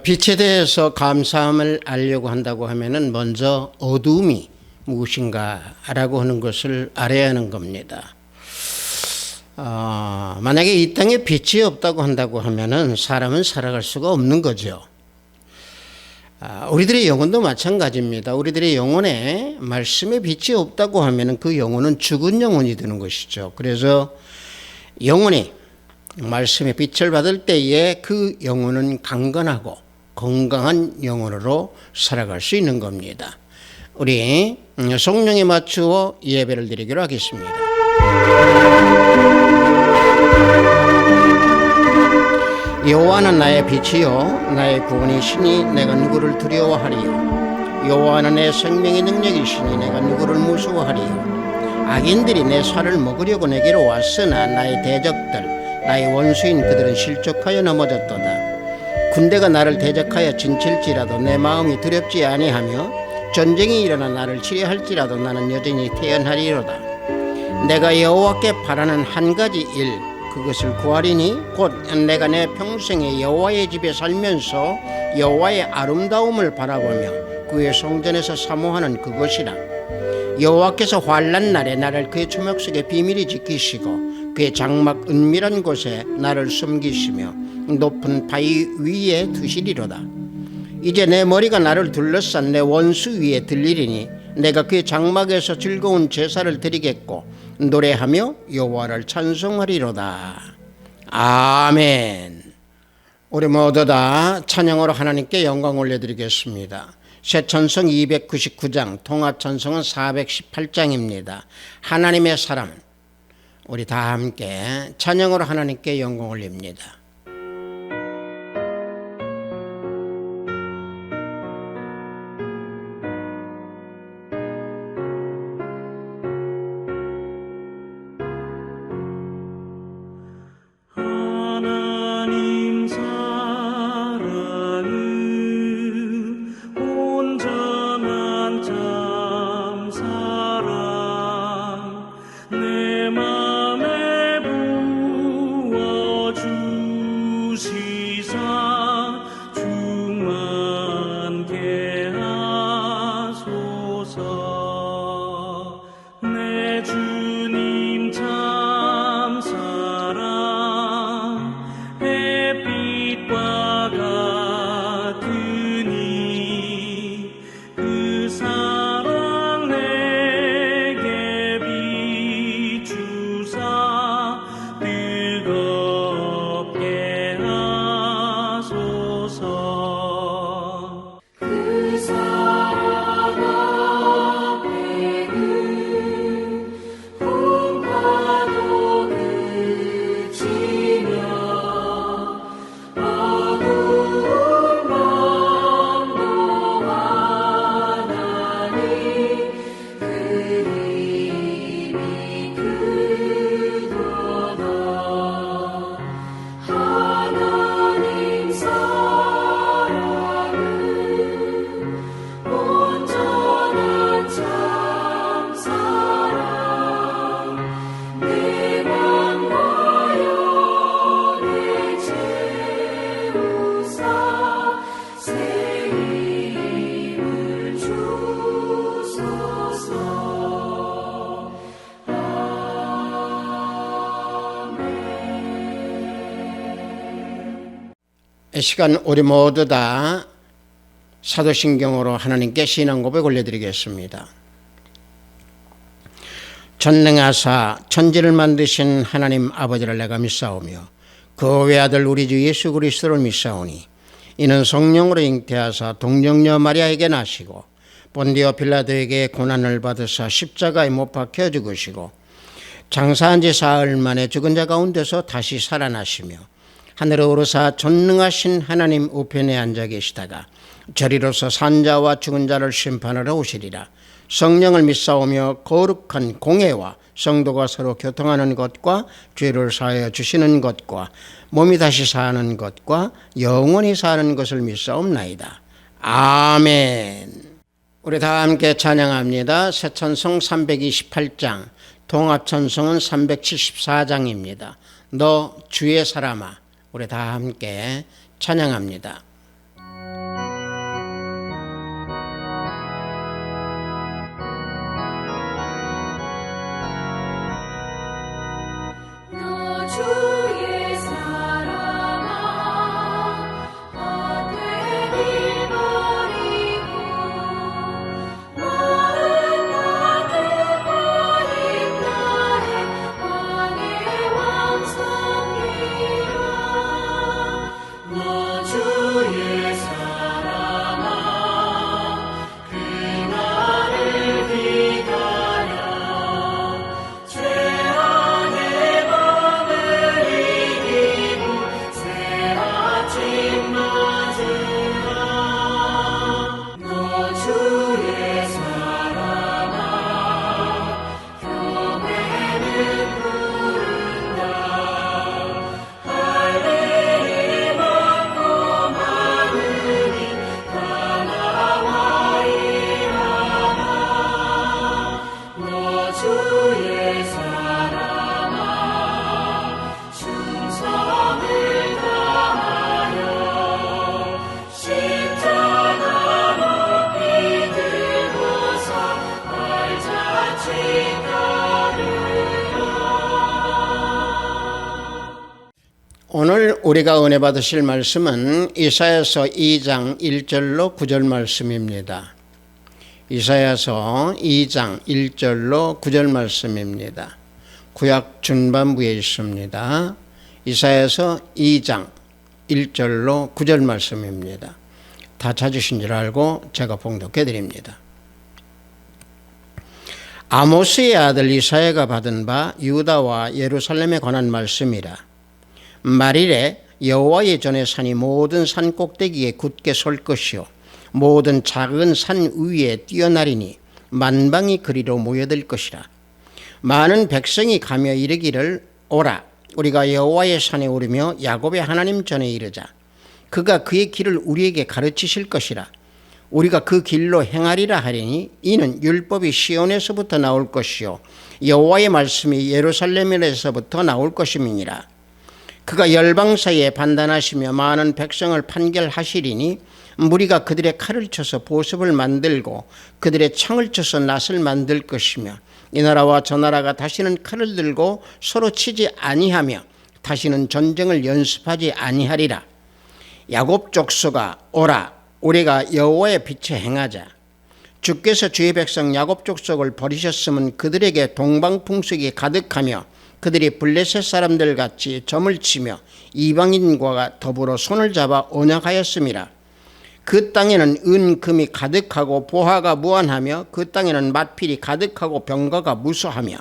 빛에 대해서 감사함을 알려고 한다고 하면은 먼저 어두움이 무엇인가라고 하는 것을 알아야 하는 겁니다. 만약에 이 땅에 빛이 없다고 한다고 하면은 사람은 살아갈 수가 없는 거죠. 우리들의 영혼도 마찬가지입니다. 우리들의 영혼에 말씀의 빛이 없다고 하면은 그 영혼은 죽은 영혼이 되는 것이죠. 그래서 영혼이 말씀의 빛을 받을 때에 그 영혼은 강건하고 건강한 영혼으로 살아갈 수 있는 겁니다. 우리 성령에 맞추어 예배를 드리기로 하겠습니다. 여호와는 나의 빛이요 나의 구원이시니 내가 누구를 두려워하리요. 여호와는 내 생명의 능력이시니 내가 누구를 무서워하리요. 악인들이 내 살을 먹으려고 내게로 왔으나 나의 대적들 나의 원수인 그들은 실족하여 넘어졌도다. 군대가 나를 대적하여 진칠지라도 내 마음이 두렵지 아니하며 전쟁이 일어나 나를 치려할지라도 나는 여전히 태연하리로다. 내가 여호와께 바라는 한 가지 일 그것을 구하리니 곧 내가 내 평생에 여호와의 집에 살면서 여호와의 아름다움을 바라보며 그의 성전에서 사모하는 그것이라. 여호와께서 환난 날에 나를 그의 초목 속에 비밀히 지키시고 그의 장막 은밀한 곳에 나를 숨기시며 높은 바위 위에 두시리로다. 이제 내 머리가 나를 둘러싼 내 원수 위에 들리리니 내가 그의 장막에서 즐거운 제사를 드리겠고 노래하며 여호와를 찬송하리로다. 아멘. 우리 모두 다 찬양으로 하나님께 영광 올려드리겠습니다. 새 찬송 299장, 통합 찬송은 418장입니다. 하나님의 사람. 우리 다 함께 찬양으로 하나님께 영광 올립니다. 이 시간 우리 모두 다 사도신경으로 하나님께 신앙 고백 올려드리겠습니다. 전능하사 천지를 만드신 하나님 아버지를 내가 믿사오며 그 외아들 우리 주 예수 그리스도를 믿사오니 이는 성령으로 잉태하사 동정녀 마리아에게 나시고 본디오 빌라도에게 고난을 받으사 십자가에 못 박혀 죽으시고 장사한 지 사흘 만에 죽은 자 가운데서 다시 살아나시며 하늘에 오르사 전능하신 하나님 우편에 앉아 계시다가 저리로서 산자와 죽은 자를 심판하러 오시리라. 성령을 믿사오며 거룩한 공회와 성도가 서로 교통하는 것과 죄를 사하여 주시는 것과 몸이 다시 사는 것과 영원히 사는 것을 믿사옵나이다. 아멘. 우리 다 함께 찬양합니다. 새 찬송 328장, 통합 찬송은 374장입니다. 너 주의 사람아. 우리 다 함께 찬양합니다. 주의 사랑아 헛되이 버리고 마음 가득하인 나의 왕의 왕성이라 너 주의 사랑아 그날을 기다려 죄악의 밤을 이기고 새 아침 맞으라 너 주의 사랑아 교회는 부른다 할 일이 많고 많으니 다 나와 일하라 너 주의 사랑아 충성을 다하여 십자가 높이 들고서 발자취 따르라 오늘 우리가 은혜 받으실 말씀은 이사야서 2장 1절로 9절 말씀입니다. 이사야서 2장 1절로 9절 말씀입니다. 구약 중반부에 있습니다. 이사야서 2장 1절로 9절 말씀입니다. 다 찾으신 줄 알고 제가 봉독해 드립니다. 아모스의 아들 이사야가 받은 바 유다와 예루살렘에 관한 말씀이라. 말일에 여호와의 전에 산이 모든 산 꼭대기에 굳게 설 것이요 모든 작은 산 위에 뛰어나리니 만방이 그리로 모여들 것이라. 많은 백성이 가며 이르기를 오라 우리가 여호와의 산에 오르며 야곱의 하나님 전에 이르자. 그가 그의 길을 우리에게 가르치실 것이라. 우리가 그 길로 행하리라 하리니 이는 율법이 시온에서부터 나올 것이요 여호와의 말씀이 예루살렘에서부터 나올 것임이니라. 그가 열방 사이에 판단하시며 많은 백성을 판결하시리니 무리가 그들의 칼을 쳐서 보습을 만들고 그들의 창을 쳐서 낫을 만들 것이며 이 나라와 저 나라가 다시는 칼을 들고 서로 치지 아니하며 다시는 전쟁을 연습하지 아니하리라. 야곱 족속아 오라 우리가 여호와의 빛에 행하자. 주께서 주의 백성 야곱 족속을 버리셨으면 그들에게 동방풍속이 가득하며 그들이 블레셋 사람들 같이 점을 치며 이방인과 더불어 손을 잡아 언약하였음이라. 그 땅에는 은금이 가득하고 보화가 무한하며 그 땅에는 맏필이 가득하고 병거가 무수하며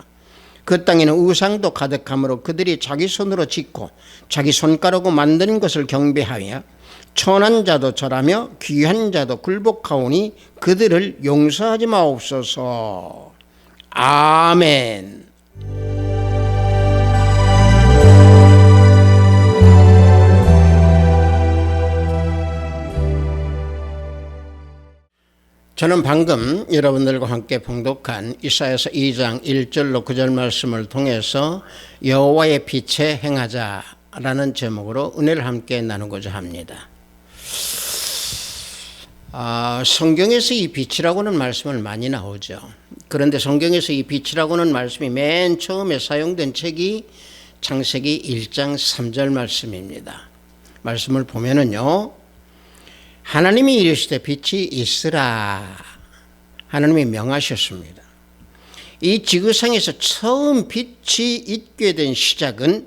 그 땅에는 우상도 가득하므로 그들이 자기 손으로 짓고 자기 손가락으로 만든 것을 경배하며 천한 자도 절하며 귀한 자도 굴복하오니 그들을 용서하지 마옵소서. 아멘. 저는 방금 여러분들과 함께 봉독한 이사야서 2장 1절로 9절 말씀을 통해서 여호와의 빛에 행하자라는 제목으로 은혜를 함께 나누고자 합니다. 성경에서 이 빛이라고는 말씀을 많이 나오죠. 그런데 성경에서 이 빛이라고는 말씀이 맨 처음에 사용된 책이 창세기 1장 3절 말씀입니다. 말씀을 보면은요. 하나님이 이르시되 빛이 있으라. 하나님이 명하셨습니다. 이 지구상에서 처음 빛이 있게 된 시작은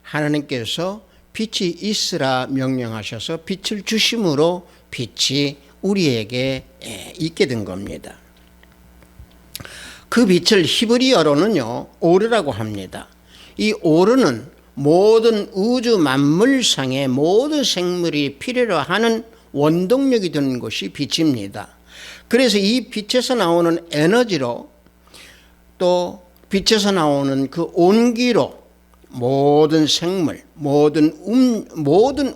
하나님께서 빛이 있으라 명령하셔서 빛을 주심으로 빛이 우리에게 있게 된 겁니다. 그 빛을 히브리어로는요 오르라고 합니다. 이 오르는 모든 우주 만물상의 모든 생물이 필요로 하는 원동력이 되는 것이 빛입니다. 그래서 이 빛에서 나오는 에너지로 또 빛에서 나오는 그 온기로 모든 생물, 모든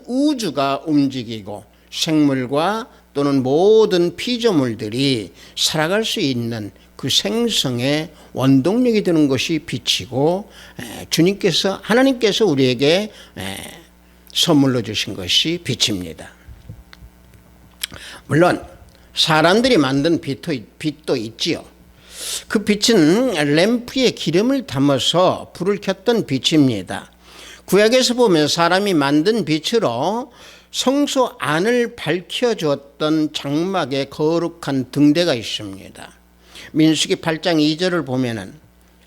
우주가 움직이고 생물과 또는 모든 피조물들이 살아갈 수 있는 그 생성의 원동력이 되는 것이 빛이고 하나님께서 우리에게 선물로 주신 것이 빛입니다. 물론 사람들이 만든 빛도 있지요. 그 빛은 램프에 기름을 담아서 불을 켰던 빛입니다. 구약에서 보면 사람이 만든 빛으로 성소 안을 밝혀주었던 장막에 거룩한 등대가 있습니다. 민수기 8장 2절을 보면은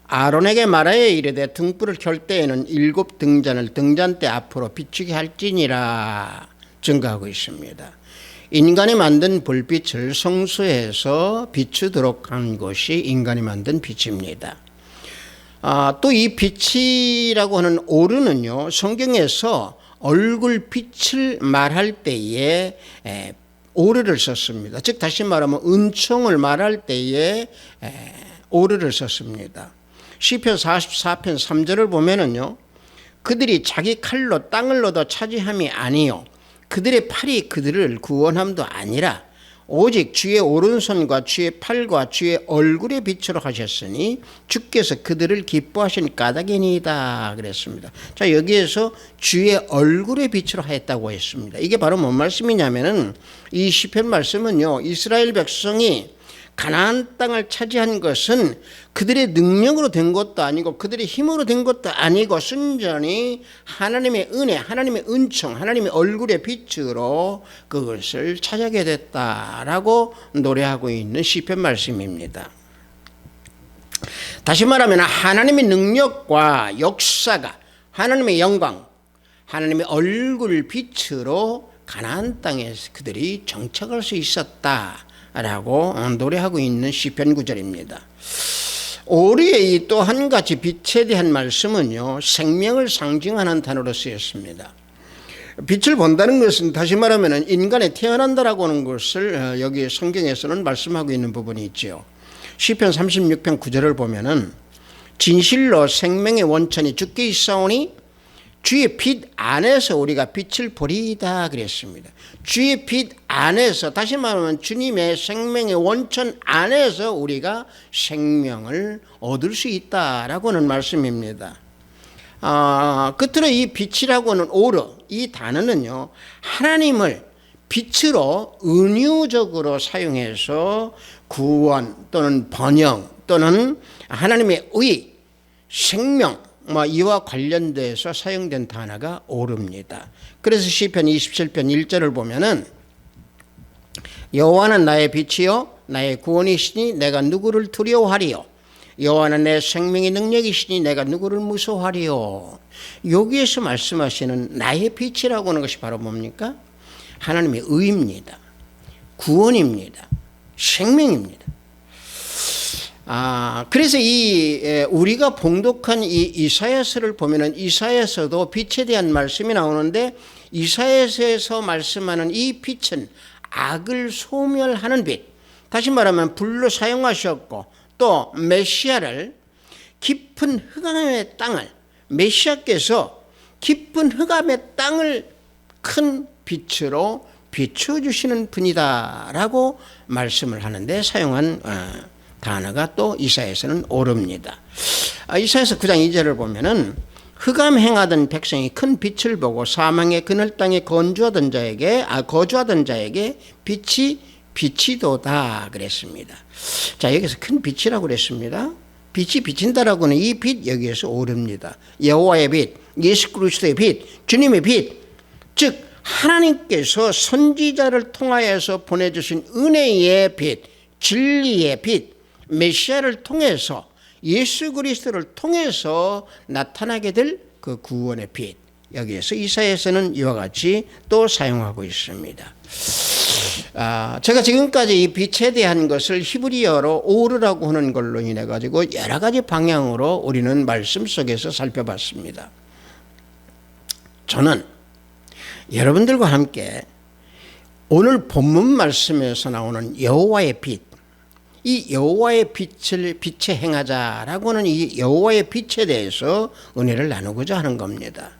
아론에게 말하여 이르되 등불을 켤 때에는 7 등잔을 등잔대 앞으로 비추게 할지니라 증거하고 있습니다. 인간이 만든 불빛을 성소에서 비추도록 한 것이 인간이 만든 빛입니다. 또 이 빛이라고 하는 오르는요, 성경에서 얼굴 빛을 말할 때에 오르를 썼습니다. 즉 다시 말하면 은총을 말할 때에 오르를 썼습니다. 시편 44편 3절을 보면은요, 그들이 자기 칼로 땅을 얻어 차지함이 아니요 그들의 팔이 그들을 구원함도 아니라 오직 주의 오른손과 주의 팔과 주의 얼굴의 빛으로 하셨으니 주께서 그들을 기뻐하신 까닭이니이다 그랬습니다. 자, 여기에서 주의 얼굴의 빛으로 하였다고 했습니다. 이게 바로 뭔 말씀이냐면은 이 시편 말씀은요, 이스라엘 백성이 가나안 땅을 차지한 것은 그들의 능력으로 된 것도 아니고 그들의 힘으로 된 것도 아니고 순전히 하나님의 은혜, 하나님의 은총, 하나님의 얼굴의 빛으로 그것을 차지하게 됐다라고 노래하고 있는 시편 말씀입니다. 다시 말하면 하나님의 능력과 역사가, 하나님의 영광, 하나님의 얼굴 빛으로 가나안 땅에 그들이 정착할 수 있었다 라고 노래하고 있는 시편 구절입니다. 오리의 이 또 한 가지 빛에 대한 말씀은요, 생명을 상징하는 단어로 쓰였습니다. 빛을 본다는 것은 다시 말하면 인간이 태어난다라고 하는 것을 여기 성경에서는 말씀하고 있는 부분이 있죠. 시편 36편 9절을 보면은 진실로 생명의 원천이 주께 있사오니 주의 빛 안에서 우리가 빛을 보리이다 그랬습니다. 주의 빛 안에서, 다시 말하면 주님의 생명의 원천 안에서 우리가 생명을 얻을 수 있다라고는 말씀입니다. 끝으로 이 빛이라고 하는 오르, 이 단어는요, 하나님을 빛으로 은유적으로 사용해서 구원 또는 번영 또는 하나님의 의, 생명, 이와 관련돼서 사용된 단어가 오릅니다. 그래서 시편 27편 1절을 보면은 여호와는 나의 빛이요 나의 구원이시니 내가 누구를 두려워하리요 여호와는 내 생명의 능력이시니 내가 누구를 무서워하리요. 여기에서 말씀하시는 나의 빛이라고 하는 것이 바로 뭡니까? 하나님의 의입니다. 구원입니다. 생명입니다. 그래서 우리가 봉독한 이 이사야서를 보면은 이사야서도 빛에 대한 말씀이 나오는데 이사야서에서 말씀하는 이 빛은 악을 소멸하는 빛. 다시 말하면 불로 사용하셨고 또 메시아를 깊은 흑암의 땅을, 메시아께서 깊은 흑암의 땅을 큰 빛으로 비춰주시는 분이다라고 말씀을 하는데 사용한 단어가 또 이사야서는 오릅니다. 이사야서 9장 2절을 보면은 흑암 행하던 백성이 큰 빛을 보고 사망의 그늘 땅에 거주하던 자에게 빛이 비치도다 그랬습니다. 자, 여기서 큰 빛이라고 그랬습니다. 빛이 비친다라고 하는 이 빛 여기에서 오릅니다. 여호와의 빛, 예수 그리스도의 빛, 주님의 빛, 즉 하나님께서 선지자를 통하여서 보내주신 은혜의 빛, 진리의 빛, 메시아를 통해서 예수 그리스도를 통해서 나타나게 될 그 구원의 빛, 여기에서 이사야서는 이와 같이 또 사용하고 있습니다. 제가 지금까지 이 빛에 대한 것을 히브리어로 오르라고 하는 걸로 인해 가지고 여러 가지 방향으로 우리는 말씀 속에서 살펴봤습니다. 저는 여러분들과 함께 오늘 본문 말씀에서 나오는 여호와의 빛, 이 여호와의 빛에 행하자라고 하는 이 여호와의 빛에 대해서 은혜를 나누고자 하는 겁니다.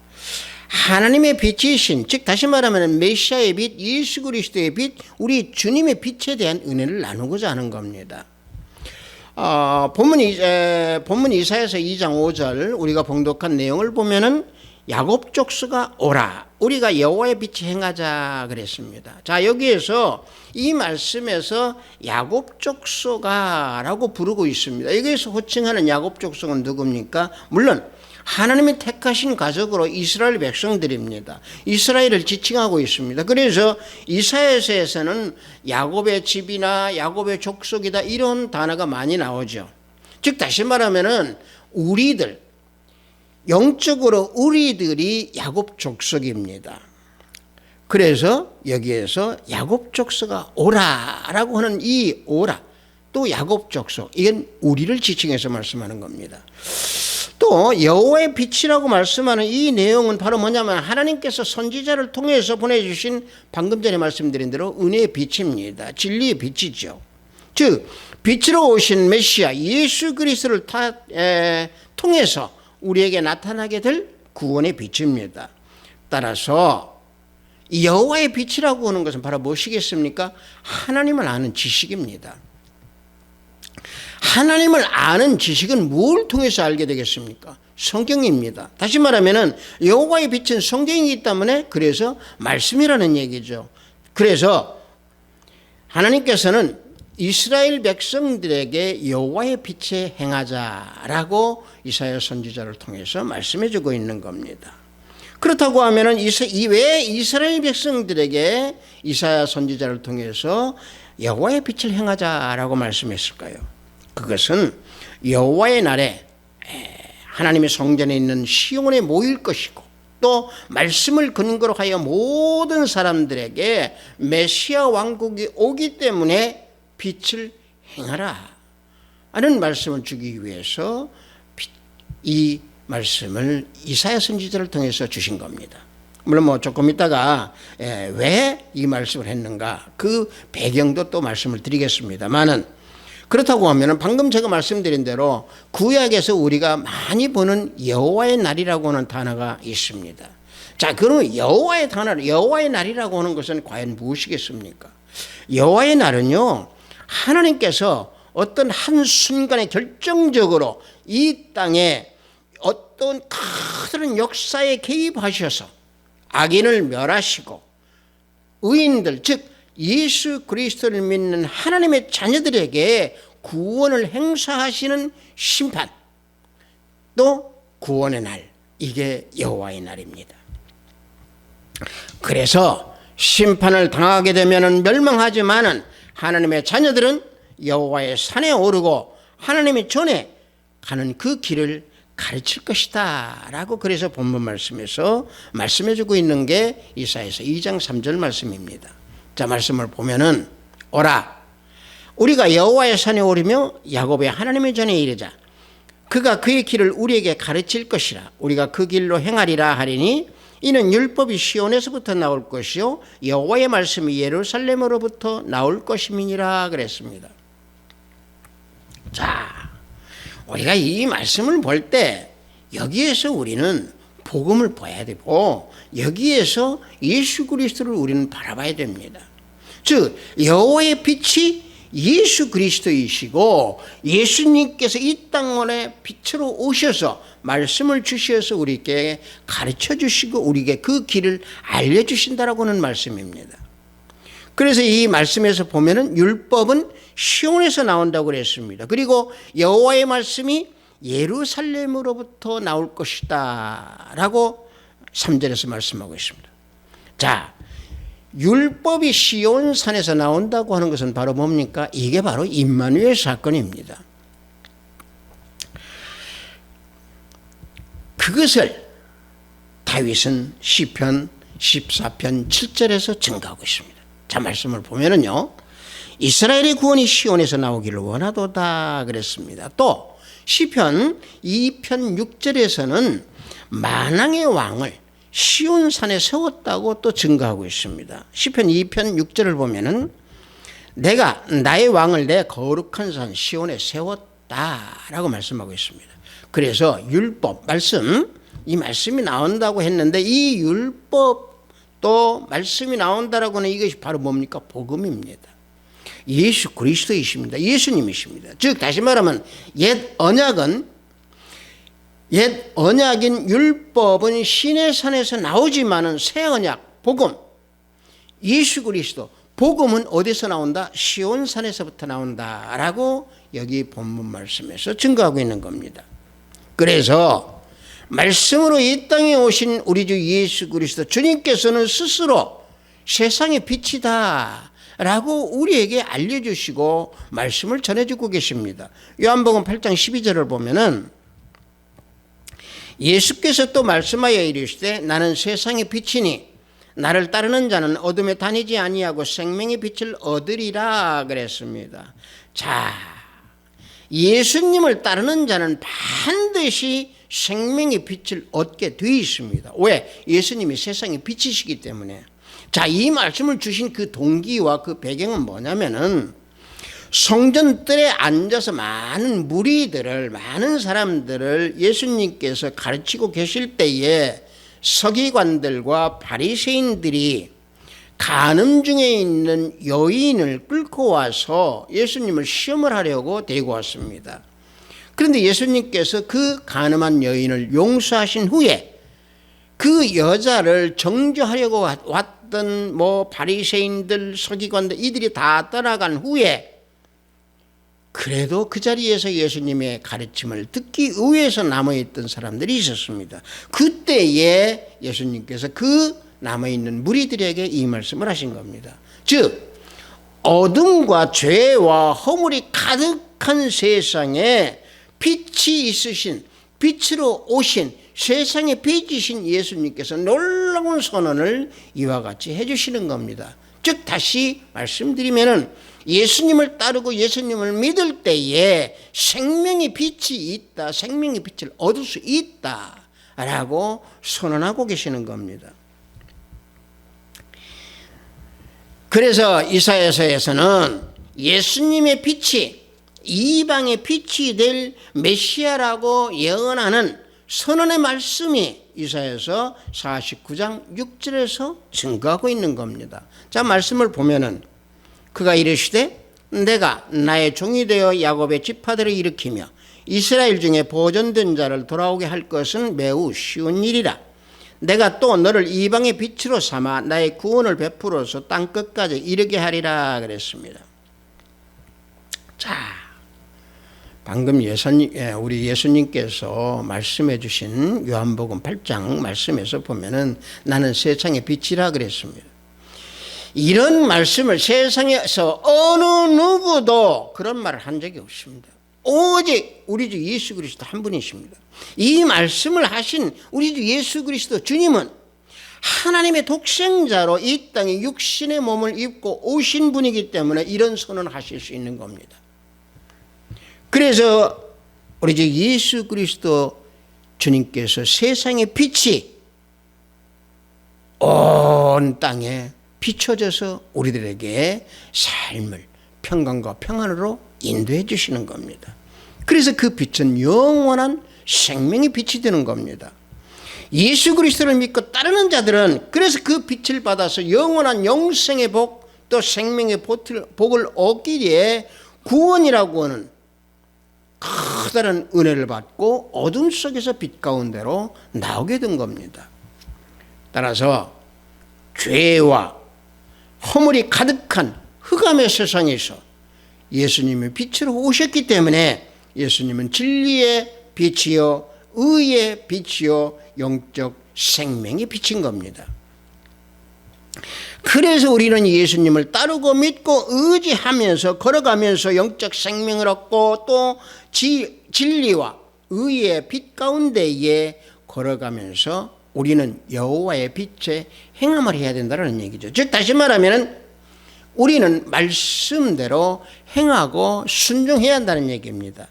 하나님의 빛이신, 즉 다시 말하면 메시아의 빛, 예수 그리스도의 빛, 우리 주님의 빛에 대한 은혜를 나누고자 하는 겁니다. 본문 이사야서 2장 5절 우리가 봉독한 내용을 보면은 야곱 족속아 오라, 우리가 여호와의 빛에 행하자 그랬습니다. 자, 여기에서 이 말씀에서 야곱 족속아라고 부르고 있습니다. 여기에서 호칭하는 야곱 족속은 누굽니까? 물론 하나님이 택하신 가족으로 이스라엘 백성들입니다. 이스라엘을 지칭하고 있습니다. 그래서 이사야서에서는 야곱의 집이나 야곱의 족속이다 이런 단어가 많이 나오죠. 즉 다시 말하면은 우리들, 영적으로 우리들이 야곱 족속입니다. 그래서 여기에서 야곱 족속아 오라라고 하는 이 오라, 또 야곱 족속, 이건 우리를 지칭해서 말씀하는 겁니다. 또 여호와의 빛이라고 말씀하는 이 내용은 바로 뭐냐면 하나님께서 선지자를 통해서 보내주신 방금 전에 말씀드린 대로 은혜의 빛입니다. 진리의 빛이죠. 즉 빛으로 오신 메시아 예수 그리스도를 통해서 우리에게 나타나게 될 구원의 빛입니다. 따라서 여호와의 빛이라고 하는 것은 바로 무엇이겠습니까? 하나님을 아는 지식입니다. 하나님을 아는 지식은 뭘 통해서 알게 되겠습니까? 성경입니다. 다시 말하면 여호와의 빛은 성경이기 때문에 그래서 말씀이라는 얘기죠. 그래서 하나님께서는 이스라엘 백성들에게 여호와의 빛에 행하자라고 이사야 선지자를 통해서 말씀해 주고 있는 겁니다. 그렇다고 하면 왜 이스라엘 백성들에게 이사야 선지자를 통해서 여호와의 빛을 행하자라고 말씀했을까요? 그것은 여호와의 날에 하나님의 성전에 있는 시온에 모일 것이고 또 말씀을 근거로 하여 모든 사람들에게 메시아 왕국이 오기 때문에 빛을 행하라 하는 말씀을 주기 위해서 이 말씀을 이사야 선지자를 통해서 주신 겁니다. 물론 조금 있다가 왜 이 말씀을 했는가 그 배경도 또 말씀을 드리겠습니다만은, 그렇다고 하면 방금 제가 말씀드린 대로 구약에서 우리가 많이 보는 여호와의 날이라고 하는 단어가 있습니다. 자, 그러면 여호와의 날이라고 하는 것은 과연 무엇이겠습니까? 여호와의 날은요, 하나님께서 어떤 한순간에 결정적으로 이 땅에 어떤 큰 역사에 개입하셔서 악인을 멸하시고 의인들, 즉 예수 그리스도를 믿는 하나님의 자녀들에게 구원을 행사하시는 심판, 또 구원의 날, 이게 여호와의 날입니다. 그래서 심판을 당하게 되면 멸망하지만은 하나님의 자녀들은 여호와의 산에 오르고 하나님의 전에 가는 그 길을 가르칠 것이다 라고 그래서 본문 말씀에서 말씀해 주고 있는 게 이사야서 2장 3절 말씀입니다. 자, 말씀을 보면은 오라, 우리가 여호와의 산에 오르며 야곱의 하나님의 전에 이르자. 그가 그의 길을 우리에게 가르칠 것이라. 우리가 그 길로 행하리라 하리니 이는 율법이 시온에서부터 나올 것이요 여호와의 말씀이 예루살렘으로부터 나올 것임이니라 그랬습니다. 자, 우리가 이 말씀을 볼 때 여기에서 우리는 복음을 봐야 되고 여기에서 예수 그리스도를 우리는 바라봐야 됩니다. 즉 여호와의 빛이 예수 그리스도이시고 예수님께서 이 땅에 빛으로 오셔서 말씀을 주셔서 우리에게 가르쳐 주시고 우리에게 그 길을 알려주신다라고 하는 말씀입니다. 그래서 이 말씀에서 보면은 율법은 시온에서 나온다고 그랬습니다. 그리고 여호와의 말씀이 예루살렘으로부터 나올 것이다 라고 3절에서 말씀하고 있습니다. 자, 율법이 시온산에서 나온다고 하는 것은 바로 뭡니까? 이게 바로 임마누엘 사건입니다. 그것을 다윗은 시편 14편 7절에서 증거하고 있습니다. 자, 말씀을 보면은요, 이스라엘의 구원이 시온에서 나오기를 원하도다 그랬습니다. 또 시편 2편 6절에서는 만왕의 왕을 시온산에 세웠다고 또 증거하고 있습니다. 시편 2편 6절을 보면은 내가 나의 왕을 내 거룩한 산 시온에 세웠다라고 말씀하고 있습니다. 그래서 율법 말씀, 이 말씀이 나온다고 했는데 이 율법도 말씀이 나온다라고 하는 이것이 바로 뭡니까? 복음입니다. 예수 그리스도이십니다. 예수님이십니다. 즉 다시 말하면 옛 언약은 옛 언약인 율법은 시내산에서 나오지만은 새 언약 복음 예수 그리스도 복음은 어디서 나온다? 시온산에서부터 나온다라고 여기 본문 말씀에서 증거하고 있는 겁니다. 그래서 말씀으로 이 땅에 오신 우리 주 예수 그리스도 주님께서는 스스로 세상의 빛이다 라고 우리에게 알려주시고 말씀을 전해주고 계십니다. 요한복음 8장 12절을 보면은 예수께서 또 말씀하여 이르시되 나는 세상의 빛이니 나를 따르는 자는 어둠에 다니지 아니하고 생명의 빛을 얻으리라 그랬습니다. 자, 예수님을 따르는 자는 반드시 생명의 빛을 얻게 되어 있습니다. 왜? 예수님이 세상의 빛이시기 때문에. 자, 이 말씀을 주신 그 동기와 그 배경은 뭐냐면은 성전뜰에 앉아서 많은 무리들을, 많은 사람들을 예수님께서 가르치고 계실 때에 서기관들과 바리새인들이 간음 중에 있는 여인을 끌고 와서 예수님을 시험을 하려고 데리고 왔습니다. 그런데 예수님께서 그 간음한 여인을 용서하신 후에 그 여자를 정죄하려고 왔던 바리새인들, 서기관들 이들이 다 떠나간 후에 그래도 그 자리에서 예수님의 가르침을 듣기 위해서 남아있던 사람들이 있었습니다. 그때에 예수님께서 그 남아있는 무리들에게 이 말씀을 하신 겁니다. 즉 어둠과 죄와 허물이 가득한 세상에 빛이 있으신, 빛으로 오신 세상의 빛이신 예수님께서 놀라운 선언을 이와 같이 해주시는 겁니다. 즉 다시 말씀드리면은 예수님을 따르고 예수님을 믿을 때에 생명의 빛이 있다, 생명의 빛을 얻을 수 있다라고 선언하고 계시는 겁니다. 그래서 이사야서에서는 예수님의 빛이 이방의 빛이 될 메시아라고 예언하는 선언의 말씀이 이사야서 49장 6절에서 증거하고 있는 겁니다. 자, 말씀을 보면은 그가 이르시되 내가 나의 종이 되어 야곱의 지파들을 일으키며 이스라엘 중에 보존된 자를 돌아오게 할 것은 매우 쉬운 일이라. 내가 또 너를 이방의 빛으로 삼아 나의 구원을 베풀어서 땅 끝까지 이르게 하리라 그랬습니다. 자, 방금 우리 예수님께서 말씀해 주신 요한복음 8장 말씀에서 보면은 나는 세상의 빛이라 그랬습니다. 이런 말씀을 세상에서 어느 누구도 그런 말을 한 적이 없습니다. 오직 우리 주 예수 그리스도 한 분이십니다. 이 말씀을 하신 우리 주 예수 그리스도 주님은 하나님의 독생자로 이 땅에 육신의 몸을 입고 오신 분이기 때문에 이런 선언을 하실 수 있는 겁니다. 그래서 우리 주 예수 그리스도 주님께서 세상의 빛이 온 땅에 비춰져서 우리들에게 삶을 평강과 평안으로 인도해 주시는 겁니다. 그래서 그 빛은 영원한 생명의 빛이 되는 겁니다. 예수 그리스도를 믿고 따르는 자들은 그래서 그 빛을 받아서 영원한 영생의 복, 또 생명의 복을 얻기에 구원이라고 하는 커다란 은혜를 받고 어둠 속에서 빛 가운데로 나오게 된 겁니다. 따라서 죄와 허물이 가득한 흑암의 세상에서 예수님의 빛으로 오셨기 때문에 예수님은 진리의 빛이요 의의 빛이요 영적 생명의 빛인 겁니다. 그래서 우리는 예수님을 따르고 믿고 의지하면서 걸어가면서 영적 생명을 얻고 또 진리와 의의 빛 가운데에 걸어가면서 우리는 여호와의 빛에 행함을 해야 된다는 얘기죠. 즉 다시 말하면 우리는 말씀대로 행하고 순종해야 한다는 얘기입니다.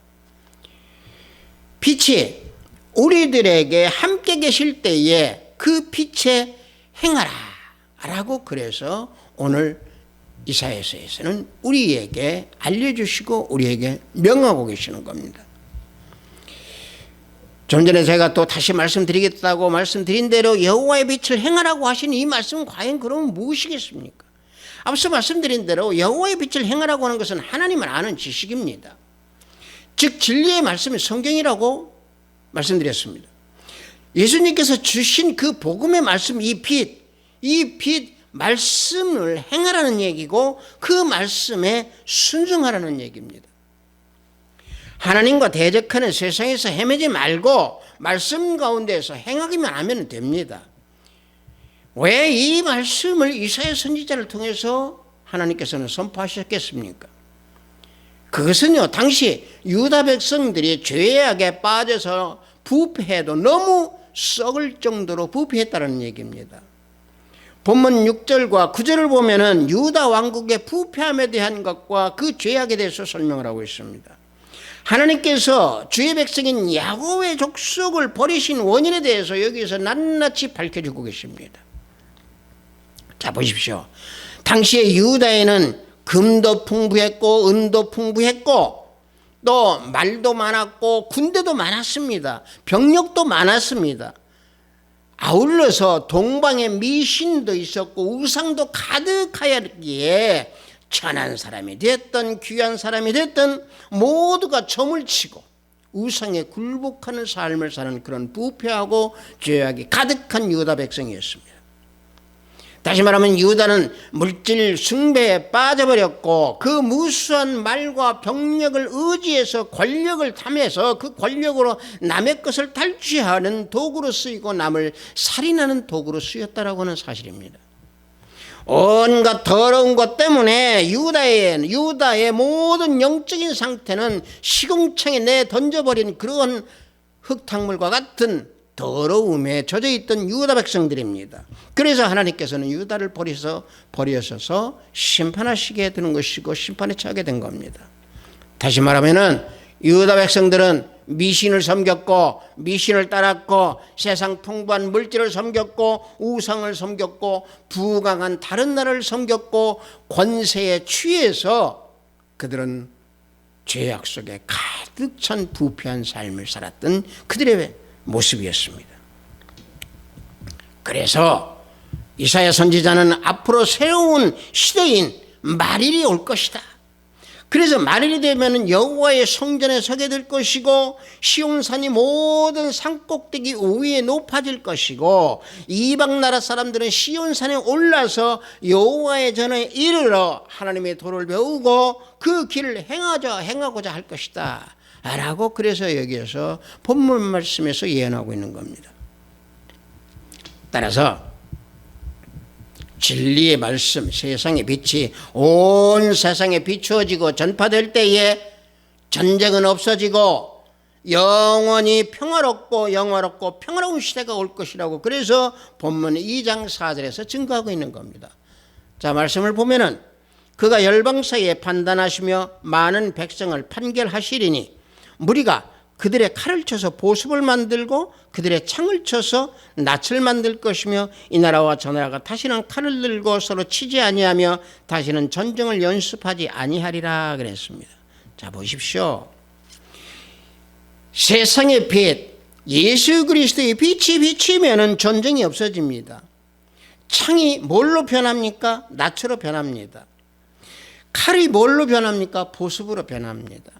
빛이 우리들에게 함께 계실 때에 그 빛에 행하라 라고 그래서 오늘 이사야서에서는 우리에게 알려주시고 우리에게 명하고 계시는 겁니다. 좀 전에 제가 또 다시 말씀드리겠다고 말씀드린 대로 여호와의 빛을 행하라고 하신 이 말씀은 과연 그러면 무엇이겠습니까? 앞서 말씀드린 대로 여호와의 빛을 행하라고 하는 것은 하나님을 아는 지식입니다. 즉 진리의 말씀이 성경이라고 말씀드렸습니다. 예수님께서 주신 그 복음의 말씀, 이 빛 말씀을 행하라는 얘기고 그 말씀에 순종하라는 얘기입니다. 하나님과 대적하는 세상에서 헤매지 말고 말씀 가운데서 행하기만 하면 됩니다. 왜 이 말씀을 이사야 선지자를 통해서 하나님께서는 선포하셨겠습니까? 그것은요, 당시 유다 백성들이 죄악에 빠져서 부패해도 너무 썩을 정도로 부패했다는 얘기입니다. 본문 6절과 9절을 보면은 유다 왕국의 부패함에 대한 것과 그 죄악에 대해서 설명을 하고 있습니다. 하나님께서 주의 백성인 야곱의 족속을 버리신 원인에 대해서 여기서 낱낱이 밝혀주고 계십니다. 자, 보십시오. 당시에 유다에는 금도 풍부했고 은도 풍부했고 또 말도 많았고 군대도 많았습니다. 병력도 많았습니다. 아울러서 동방에 미신도 있었고 우상도 가득하였기에 천한 사람이 됐든 귀한 사람이 됐든 모두가 점을 치고 우상에 굴복하는 삶을 사는 그런 부패하고 죄악이 가득한 유다 백성이었습니다. 다시 말하면 유다는 물질 숭배에 빠져버렸고 그 무수한 말과 병력을 의지해서 권력을 탐해서 그 권력으로 남의 것을 탈취하는 도구로 쓰이고 남을 살인하는 도구로 쓰였다라고 하는 사실입니다. 온갖 더러운 것 때문에 유다의 모든 영적인 상태는 시궁창에 내던져버린 그런 흙탕물과 같은 더러움에 젖어있던 유다 백성들입니다. 그래서 하나님께서는 유다를 버리셔서 심판하시게 되는 것이고 심판에 처하게 된 겁니다. 다시 말하면은 유다 백성들은 미신을 섬겼고 미신을 따랐고 세상 풍부한 물질을 섬겼고 우상을 섬겼고 부강한 다른 나라를 섬겼고 권세에 취해서 그들은 죄악 속에 가득 찬 부패한 삶을 살았던 그들의 모습이었습니다. 그래서 이사야 선지자는 앞으로 새로운 시대인 말일이 올 것이다. 그래서 말일이 되면 여호와의 성전에 서게 될 것이고 시온산이 모든 산꼭대기 위에 높아질 것이고 이방 나라 사람들은 시온산에 올라서 여호와의 전에 이르러 하나님의 도를 배우고 그 길을 행하고자 할 것이다 라고 그래서 여기에서 본문 말씀에서 예언하고 있는 겁니다. 따라서 진리의 말씀, 세상의 빛이 온 세상에 비추어지고 전파될 때에 전쟁은 없어지고 영원히 평화롭고 평화로운 시대가 올 것이라고 그래서 본문 2장 4절에서 증거하고 있는 겁니다. 자, 말씀을 보면은 그가 열방 사이에 판단하시며 많은 백성을 판결하시리니 무리가 그들의 칼을 쳐서 보습을 만들고 그들의 창을 쳐서 낯을 만들 것이며 이 나라와 저 나라가 다시는 칼을 들고 서로 치지 아니하며 다시는 전쟁을 연습하지 아니하리라 그랬습니다. 자, 보십시오. 세상의 빛, 예수 그리스도의 빛이 비치면은 전쟁이 없어집니다. 창이 뭘로 변합니까? 낯으로 변합니다. 칼이 뭘로 변합니까? 보습으로 변합니다.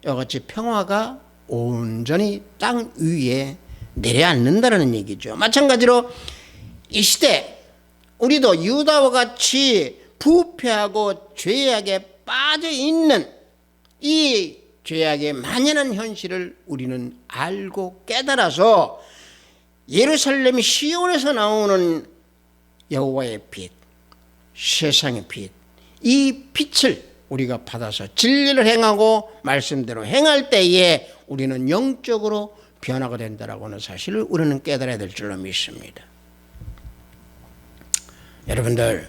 이같이 평화가 온전히 땅 위에 내려앉는다는 얘기죠. 마찬가지로 이 시대 우리도 유다와 같이 부패하고 죄악에 빠져있는 이 죄악의 만연한 현실을 우리는 알고 깨달아서 예루살렘 시온에서 나오는 여호와의 빛, 세상의 빛, 이 빛을 우리가 받아서 진리를 행하고 말씀대로 행할 때에 우리는 영적으로 변화가 된다라고 하는 사실을 우리는 깨달아야 될 줄로 믿습니다. 여러분들,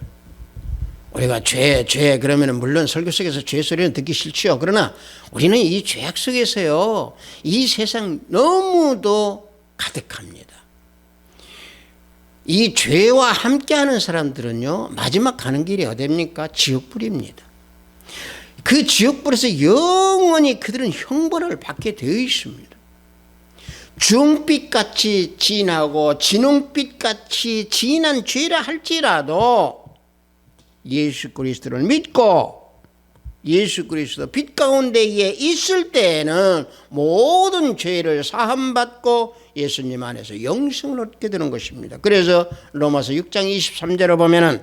우리가 죄 그러면 물론 설교 속에서 죄 소리는 듣기 싫지요. 그러나 우리는 이 죄악 속에서요, 이 세상 너무도 가득합니다. 이 죄와 함께하는 사람들은요, 마지막 가는 길이 어디입니까? 지옥불입니다. 그 지옥불에서 영원히 그들은 형벌을 받게 되어 있습니다. 주홍빛같이 진하고 진홍빛같이 진한 죄라 할지라도 예수 그리스도를 믿고 예수 그리스도 빛 가운데에 있을 때에는 모든 죄를 사함받고 예수님 안에서 영생을 얻게 되는 것입니다. 그래서 로마서 6장 23절을 보면은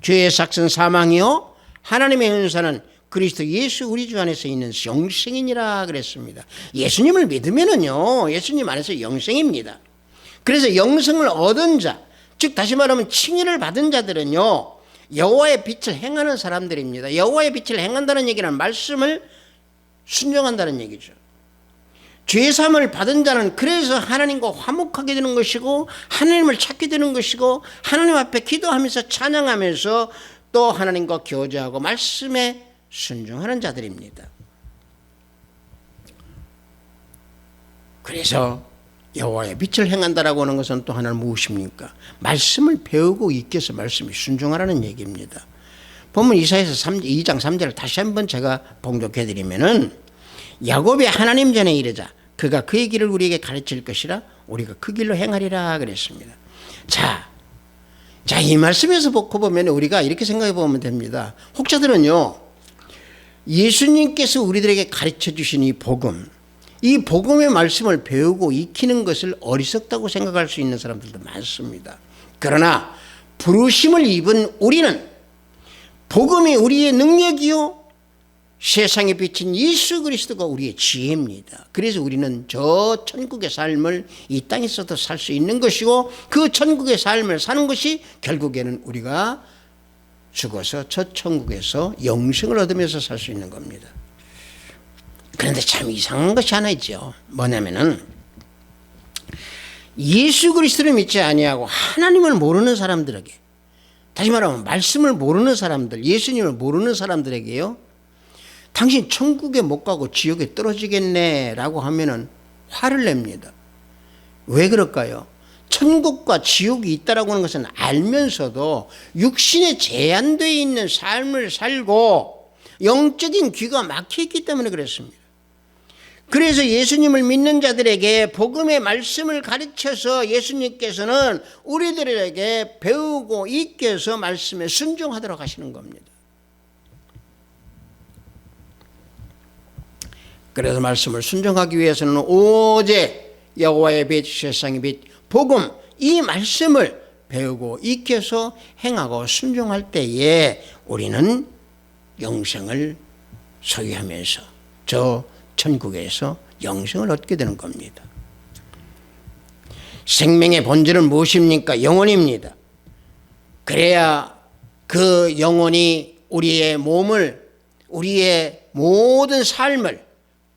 죄의 삭은 사망이요 하나님의 은사는 그리스도 예수 우리 주 안에서 있는 영생이니라 그랬습니다. 예수님을 믿으면은요 예수님 안에서 영생입니다. 그래서 영생을 얻은 자, 즉 다시 말하면 칭의를 받은 자들은요 여호와의 빛을 행하는 사람들입니다. 여호와의 빛을 행한다는 얘기는 말씀을 순종한다는 얘기죠. 죄사함을 받은 자는 그래서 하나님과 화목하게 되는 것이고 하나님을 찾게 되는 것이고 하나님 앞에 기도하면서 찬양하면서 또 하나님과 교제하고 말씀에 순종하는 자들입니다. 그래서 여호와의 빛을 행한다라고 하는 것은 또 하나는 무엇입니까? 말씀을 배우고 익혀서 말씀에 순종하라는 얘기입니다. 보면 이사야서 2장 3절을 다시 한번 제가 봉독해 드리면은 야곱이 하나님 전에 이르자 그가 그의 길을 우리에게 가르칠 것이라 우리가 그 길로 행하리라 그랬습니다. 자, 이 말씀에서 보고 보면 우리가 이렇게 생각해 보면 됩니다. 혹자들은요 예수님께서 우리들에게 가르쳐 주신 이 복음의 말씀을 배우고 익히는 것을 어리석다고 생각할 수 있는 사람들도 많습니다. 그러나 부르심을 입은 우리는 복음이 우리의 능력이요 세상에 비친 예수 그리스도가 우리의 지혜입니다. 그래서 우리는 저 천국의 삶을 이 땅에서도 살 수 있는 것이고 그 천국의 삶을 사는 것이 결국에는 우리가 죽어서 저 천국에서 영생을 얻으면서 살 수 있는 겁니다. 그런데 참 이상한 것이 하나 있죠. 뭐냐면은 예수 그리스도를 믿지 아니하고 하나님을 모르는 사람들에게, 다시 말하면 말씀을 모르는 사람들, 예수님을 모르는 사람들에게요, 당신 천국에 못 가고 지옥에 떨어지겠네 라고 하면은 화를 냅니다. 왜 그럴까요? 천국과 지옥이 있다라고 하는 것은 알면서도 육신에 제한되어 있는 삶을 살고 영적인 귀가 막혀 있기 때문에 그렇습니다. 그래서 예수님을 믿는 자들에게 복음의 말씀을 가르쳐서 예수님께서는 우리들에게 배우고 익혀서 말씀에 순종하도록 하시는 겁니다. 그래서 말씀을 순종하기 위해서는 오직 여호와의 빛, 세상의 빛, 복음, 이 말씀을 배우고 익혀서 행하고 순종할 때에 우리는 영생을 소유하면서 저 천국에서 영생을 얻게 되는 겁니다. 생명의 본질은 무엇입니까? 영혼입니다. 그래야 그 영혼이 우리의 몸을, 우리의 모든 삶을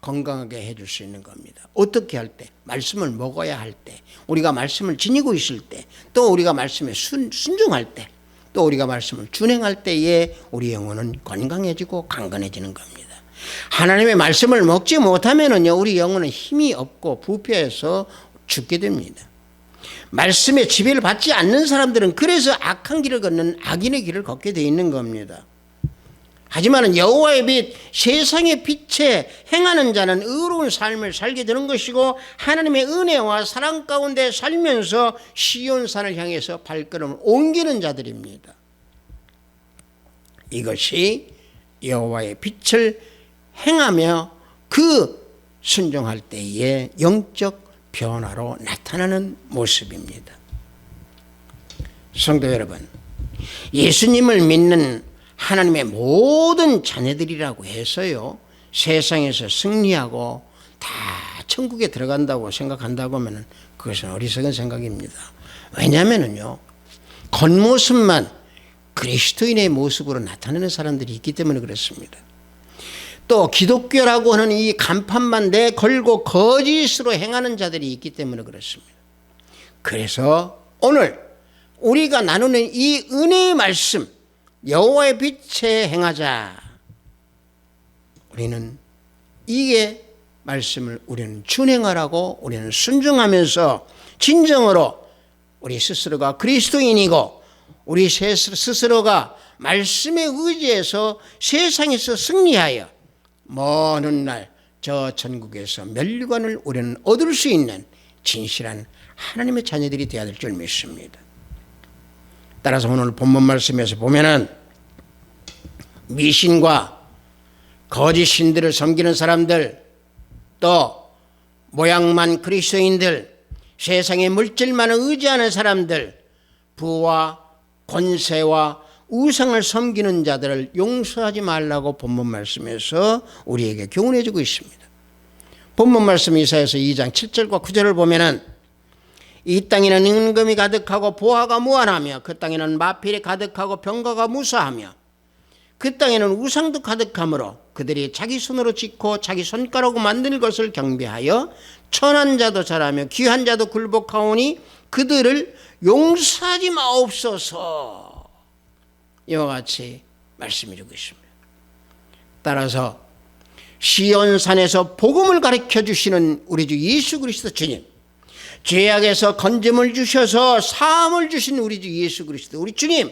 건강하게 해줄 수 있는 겁니다. 어떻게 할 때? 말씀을 먹어야 할 때, 우리가 말씀을 지니고 있을 때, 또 우리가 말씀에 순종할 때, 또 우리가 말씀을 준행할 때에 우리 영혼은 건강해지고 강건해지는 겁니다. 하나님의 말씀을 먹지 못하면은요, 우리 영혼은 힘이 없고 부패해서 죽게 됩니다. 말씀의 지배를 받지 않는 사람들은 그래서 악한 길을 걷는 악인의 길을 걷게 되어 있는 겁니다. 하지만 여호와의 빛, 세상의 빛에 행하는 자는 의로운 삶을 살게 되는 것이고 하나님의 은혜와 사랑 가운데 살면서 시온산을 향해서 발걸음을 옮기는 자들입니다. 이것이 여호와의 빛을 행하며 그 순종할 때의 영적 변화로 나타나는 모습입니다. 성도 여러분, 예수님을 믿는 하나님의 모든 자녀들이라고 해서요, 세상에서 승리하고 다 천국에 들어간다고 생각한다고 하면 그것은 어리석은 생각입니다. 왜냐하면요, 겉모습만 그리스도인의 모습으로 나타내는 사람들이 있기 때문에 그렇습니다. 또 기독교라고 하는 이 간판만 내걸고 거짓으로 행하는 자들이 있기 때문에 그렇습니다. 그래서 오늘 우리가 나누는 이 은혜의 말씀, 여호와의 빛에 행하자. 우리는 이게 말씀을 우리는 준행하라고 우리는 순종하면서 진정으로 우리 스스로가 그리스도인이고 우리 스스로가 말씀에 의지해서 세상에서 승리하여 먼 날 저 천국에서 멸관을 우리는 얻을 수 있는 진실한 하나님의 자녀들이 되어야 될 줄 믿습니다. 따라서 오늘 본문 말씀에서 보면은 미신과 거짓 신들을 섬기는 사람들, 또 모양만 그리스도인들, 세상의 물질만을 의지하는 사람들, 부와 권세와 우상을 섬기는 자들을 용서하지 말라고 본문 말씀에서 우리에게 교훈해 주고 있습니다. 본문 말씀 이사야서 2장 7절과 9절을 보면은 이 땅에는 임금이 가득하고 보화가 무한하며 그 땅에는 마필이 가득하고 병거가 무사하며 그 땅에는 우상도 가득하므로 그들이 자기 손으로 짓고 자기 손가락으로 만든 것을 경배하여 천한 자도 잘하며 귀한 자도 굴복하오니 그들을 용서하지 마옵소서. 이와 같이 말씀해 주고 있습니다. 따라서 시온산에서 복음을 가르쳐 주시는 우리 주 예수 그리스도 주님, 죄악에서 건짐을 주셔서 사함을 주신 우리 주 예수 그리스도 우리 주님,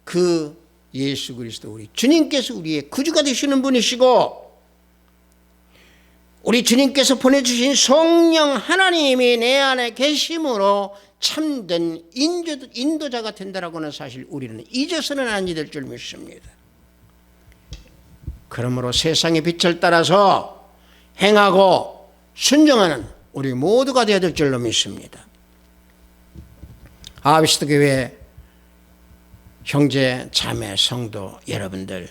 그 예수 그리스도 우리 주님께서 우리의 구주가 되시는 분이시고 우리 주님께서 보내주신 성령 하나님이 내 안에 계심으로 참된 인도자가 된다라고는 사실 우리는 잊어서는 아니 될 줄 믿습니다. 그러므로 세상의 빛을 따라서 행하고 순종하는 우리 모두가 되어야 될 줄로 믿습니다. 하비스트 교회 형제 자매 성도 여러분들,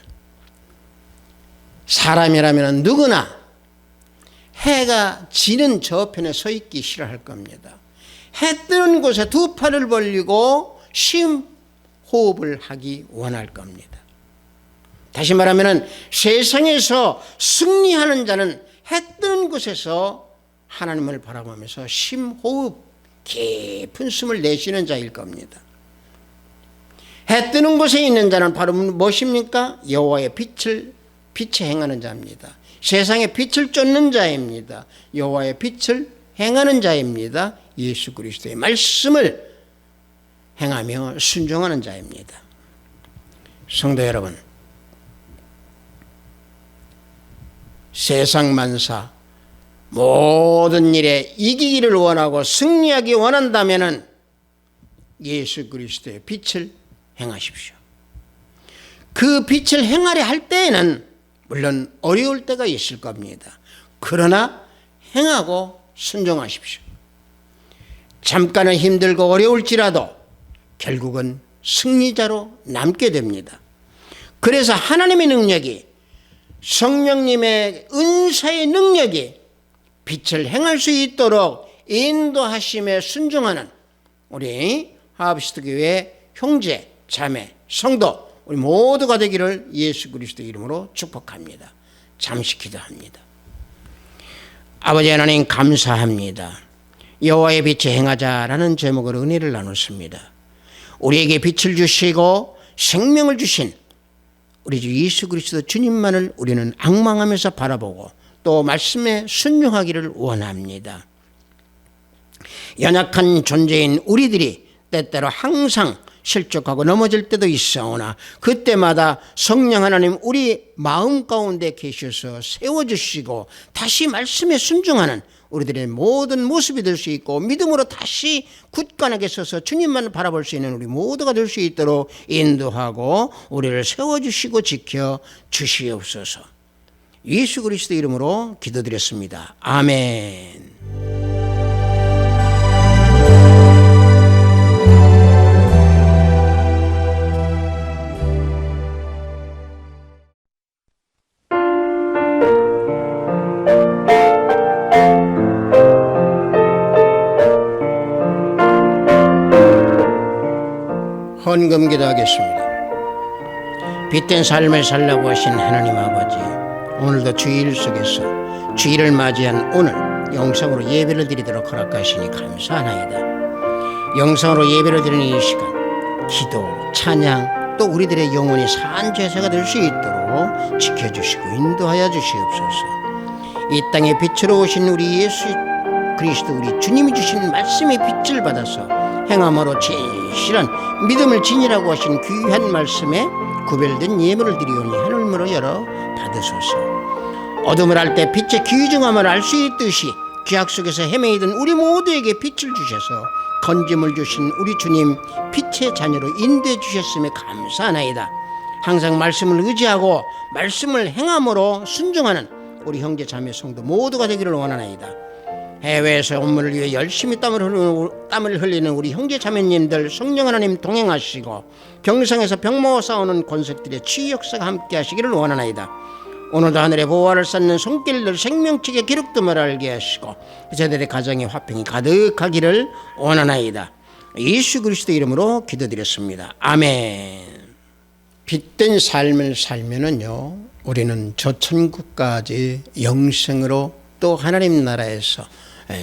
사람이라면 누구나 해가 지는 저편에 서 있기 싫어할 겁니다. 해 뜨는 곳에 두 팔을 벌리고 심호흡을 하기 원할 겁니다. 다시 말하면 세상에서 승리하는 자는 해 뜨는 곳에서 하나님을 바라보면서 심호흡, 깊은 숨을 내쉬는 자일 겁니다. 해 뜨는 곳에 있는 자는 바로 무엇입니까? 여호와의 빛에 행하는 자입니다. 세상의 빛을 쫓는 자입니다. 여호와의 빛을 행하는 자입니다. 예수 그리스도의 말씀을 행하며 순종하는 자입니다. 성도 여러분, 세상 만사 모든 일에 이기기를 원하고 승리하기 원한다면 예수 그리스도의 빛을 행하십시오. 그 빛을 행하려 할 때에는 물론 어려울 때가 있을 겁니다. 그러나 행하고 순종하십시오. 잠깐은 힘들고 어려울지라도 결국은 승리자로 남게 됩니다. 그래서 하나님의 능력이, 성령님의 은사의 능력이 빛을 행할 수 있도록 인도하심에 순종하는 우리 하비스트 교회 형제, 자매, 성도 우리 모두가 되기를 예수 그리스도 이름으로 축복합니다. 잠시 기도합니다. 아버지 하나님 감사합니다. 여호와의 빛에 행하자라는 제목으로 은혜를 나눴습니다. 우리에게 빛을 주시고 생명을 주신 우리 주 예수 그리스도 주님만을 우리는 앙망하면서 바라보고 또 말씀에 순종하기를 원합니다. 연약한 존재인 우리들이 때때로 항상 실족하고 넘어질 때도 있사오나 그때마다 성령 하나님 우리 마음 가운데 계셔서 세워주시고 다시 말씀에 순종하는 우리들의 모든 모습이 될 수 있고 믿음으로 다시 굳건하게 서서 주님만 바라볼 수 있는 우리 모두가 될 수 있도록 인도하고 우리를 세워주시고 지켜주시옵소서. 예수 그리스도 이름으로 기도드렸습니다. 아멘. 헌금 기도하겠습니다. 빛된 삶을 살라고 하신 하나님 아버지, 오늘도 주일 속에서 주일을 맞이한 오늘 영상으로 예배를 드리도록 허락하시니 감사하나이다. 영상으로 예배를 드리는 이 시간 기도, 찬양, 또 우리들의 영혼이 산 제사가 될 수 있도록 지켜주시고 인도하여 주시옵소서. 이 땅에 빛으로 오신 우리 예수 그리스도 우리 주님이 주신 말씀의 빛을 받아서 행함으로 진실한 믿음을 지니라고 하신 귀한 말씀에 구별된 예물을 드리오니 하늘문으로 열어 받으소서. 어둠을 할 때 빛의 귀중함을 알 수 있듯이 죄악 속에서 헤매이던 우리 모두에게 빛을 주셔서 건짐을 주신 우리 주님 빛의 자녀로 인도해 주셨음에 감사하나이다. 항상 말씀을 의지하고 말씀을 행함으로 순종하는 우리 형제 자매 성도 모두가 되기를 원하나이다. 해외에서 업무를 위해 열심히 땀을 흘리는 우리 형제 자매님들 성령 하나님 동행하시고 경성에서 병모 싸우는 권색들의 치유 역사가 함께 하시기를 원하나이다. 오늘도 하늘의 보화를 쌓는 손길들 생명책의 기록됨을 알게 하시고 저들의 가정에 화평이 가득하기를 원하나이다. 예수 그리스도 이름으로 기도드렸습니다. 아멘. 빛된 삶을 살면은요, 우리는 저 천국까지 영생으로 또 하나님 나라에서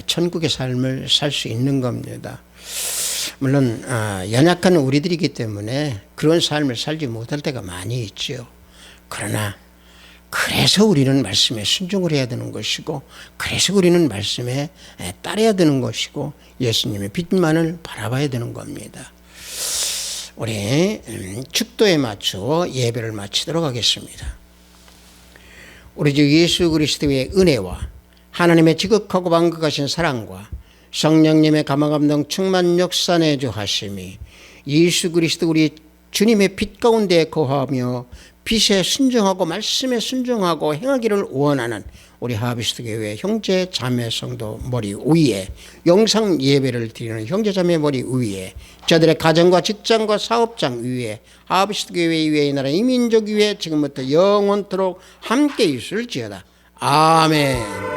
천국의 삶을 살 수 있는 겁니다. 물론 연약한 우리들이기 때문에 그런 삶을 살지 못할 때가 많이 있죠. 그러나 그래서 우리는 말씀에 순종을 해야 되는 것이고, 그래서 우리는 말씀에 따라야 되는 것이고, 예수님의 빛만을 바라봐야 되는 겁니다. 우리 축도에 맞추어 예배를 마치도록 하겠습니다. 우리 주 예수 그리스도의 은혜와 하나님의 지극하고 완극하신 사랑과 성령님의 감화감동 충만 역사 내주하심이 예수 그리스도 우리 주님의 빛 가운데 거하며 빛에 순종하고 말씀에 순종하고 행하기를 원하는 우리 하비스트 교회 형제 자매 성도 머리 위에, 영상 예배를 드리는 형제 자매 머리 위에, 저들의 가정과 직장과 사업장 위에, 하비스트 교회 위에, 이 나라 이민족 위에 지금부터 영원토록 함께 있을지어다. 아멘.